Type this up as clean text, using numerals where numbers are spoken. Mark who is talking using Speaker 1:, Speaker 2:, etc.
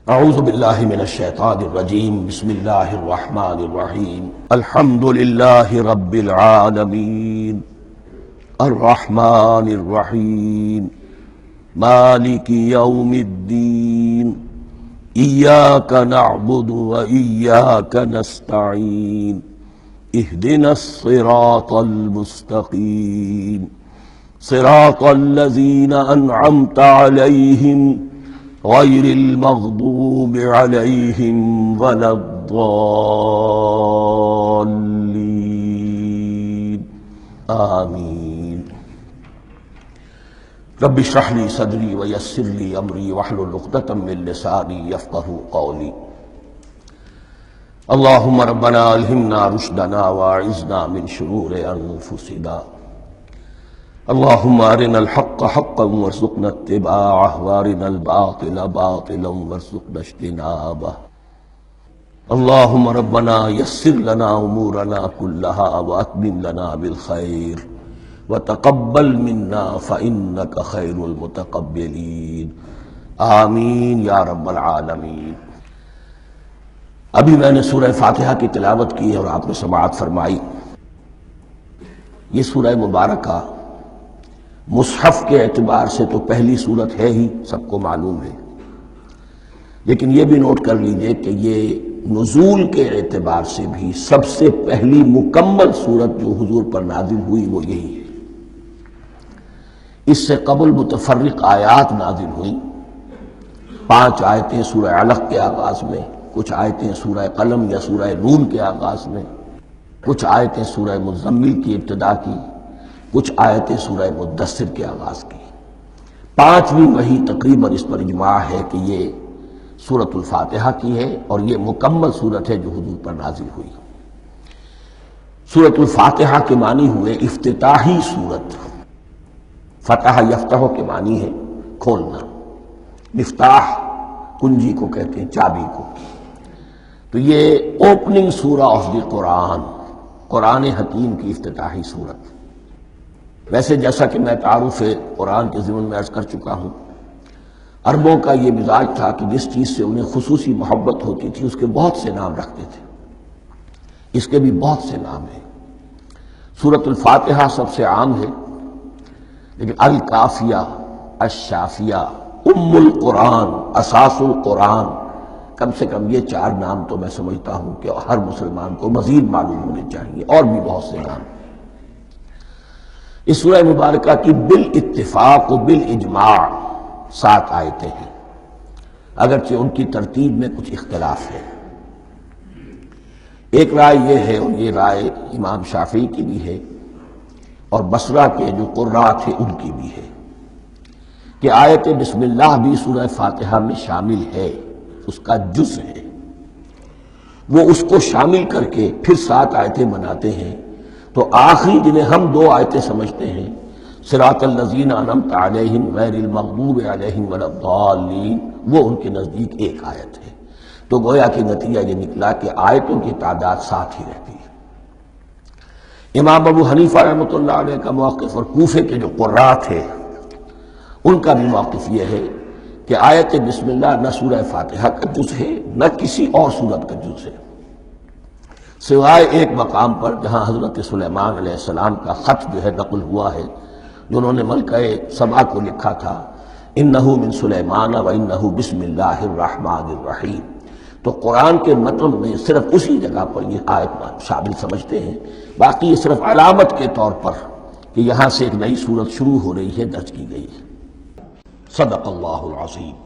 Speaker 1: اعوذ باللہ من الشیطان الرجیم بسم اللہ الرحمن الرحیم الحمد للہ رب العالمین الرحمن الرحیم مالک یوم الدین ایاک نعبد و ایاک نستعین اہدنا الصراط المستقیم صراط الذین انعمت علیہم غیر المغضوب علیہم ولا الضالین آمین۔ رب اشرح لی صدری ویسر لی امری واحلل عقدۃ من لسانی یفقہوا قولی۔ اللہم ربنا الہمنا رشدنا واعذنا من شرور انفسنا، اللہم ارنا الحق حقا وارزقنا اتباعہ وارنا الباطل باطلا وارزقنا اجتنابہ۔ اللہم ربنا یسر لنا امورنا کلہا واتمم لنا بالخیر وتقبل منا فإنک خیر المتقبلین، آمین یا رب العالمین۔ ابھی میں نے سورہ فاتحہ کی تلاوت کی اور آپ نے سماعت فرمائی۔ یہ سورہ مبارکہ مصحف کے اعتبار سے تو پہلی صورت ہے ہی، سب کو معلوم ہے، لیکن یہ بھی نوٹ کر لیجئے کہ یہ نزول کے اعتبار سے بھی سب سے پہلی مکمل صورت جو حضور پر نازل ہوئی وہ یہی ہے۔ اس سے قبل متفرق آیات نازل ہوئیں، 5 آیتیں سورہ علق کے آغاز میں، کچھ آیتیں سورہ قلم یا سورہ نون کے آغاز میں، کچھ آیتیں سورہ مزمل کی ابتدا کی، کچھ آیتیں سورہ مدثر کے آغاز کی۔ 5ویں وحی تقریباً اس پر اجماع ہے کہ یہ سورۃ الفاتحہ کی ہے اور یہ مکمل سورت ہے جو حضور پر نازل ہوئی۔ سورۃ الفاتحہ کے معنی ہوئے افتتاحی سورت، فتح یفتح کے معنی ہے کھولنا، مفتاح کنجی کو کہتے ہیں، چابی کو۔ تو یہ اوپننگ سورہ آف دی قرآن، قرآن حکیم کی افتتاحی صورت۔ ویسے جیسا کہ میں تعارف قرآن کے ضمن میں عرض کر چکا ہوں، عربوں کا یہ مزاج تھا کہ جس چیز سے انہیں خصوصی محبت ہوتی تھی اس کے بہت سے نام رکھتے تھے۔ اس کے بھی بہت سے نام ہیں۔ سورۃ الفاتحہ سب سے عام ہے، لیکن الکافیہ، الشافیہ، ام القرآن، اساس القرآن، کم سے کم یہ 4 نام تو میں سمجھتا ہوں کہ ہر مسلمان کو مزید معلوم ہونے چاہیے، اور بھی بہت سے نام۔ اس سورہ مبارکہ کی بالاتفاق و بالاجماع 7 آیتیں ہیں، اگرچہ ان کی ترتیب میں کچھ اختلاف ہے۔ ایک رائے یہ ہے، اور یہ رائے امام شافعی کی بھی ہے اور بصرہ کے جو قراء تھے ان کی بھی ہے، کہ آیت بسم اللہ بھی سورہ فاتحہ میں شامل ہے، اس کا جز ہے۔ وہ اس کو شامل کر کے پھر 7 آیتیں بناتے ہیں، تو آخری جنہیں ہم 2 آیتیں سمجھتے ہیں، صراط الذین انعمت علیہم غیر المغضوب علیہم ولا الضالین، وہ ان کے نزدیک ایک آیت ہے۔ تو گویا کہ نتیجہ یہ نکلا کہ آیتوں کی تعداد 7 ہی رہتی ہے۔ امام ابو حنیفہ رحمۃ اللہ علیہ کا موقف اور کوفے کے جو قراء تھے ان کا بھی موقف یہ ہے کہ آیت بسم اللہ نہ سورہ فاتحہ کا جز ہے نہ کسی اور سورت کا جز ہے، سوائے ایک مقام پر جہاں حضرت سلیمان علیہ السلام کا خط جو ہے نقل ہوا ہے، جنہوں نے ملکہ سبا کو لکھا تھا، انہ من سلیمان و انہ بسم اللہ الرحمن الرحیم۔ تو قرآن کے متن میں صرف اسی جگہ پر یہ آیت شامل سمجھتے ہیں، باقی یہ صرف علامت کے طور پر کہ یہاں سے ایک نئی سورت شروع ہو رہی ہے درج کی گئی ہے۔ صدق اللہ العظیم۔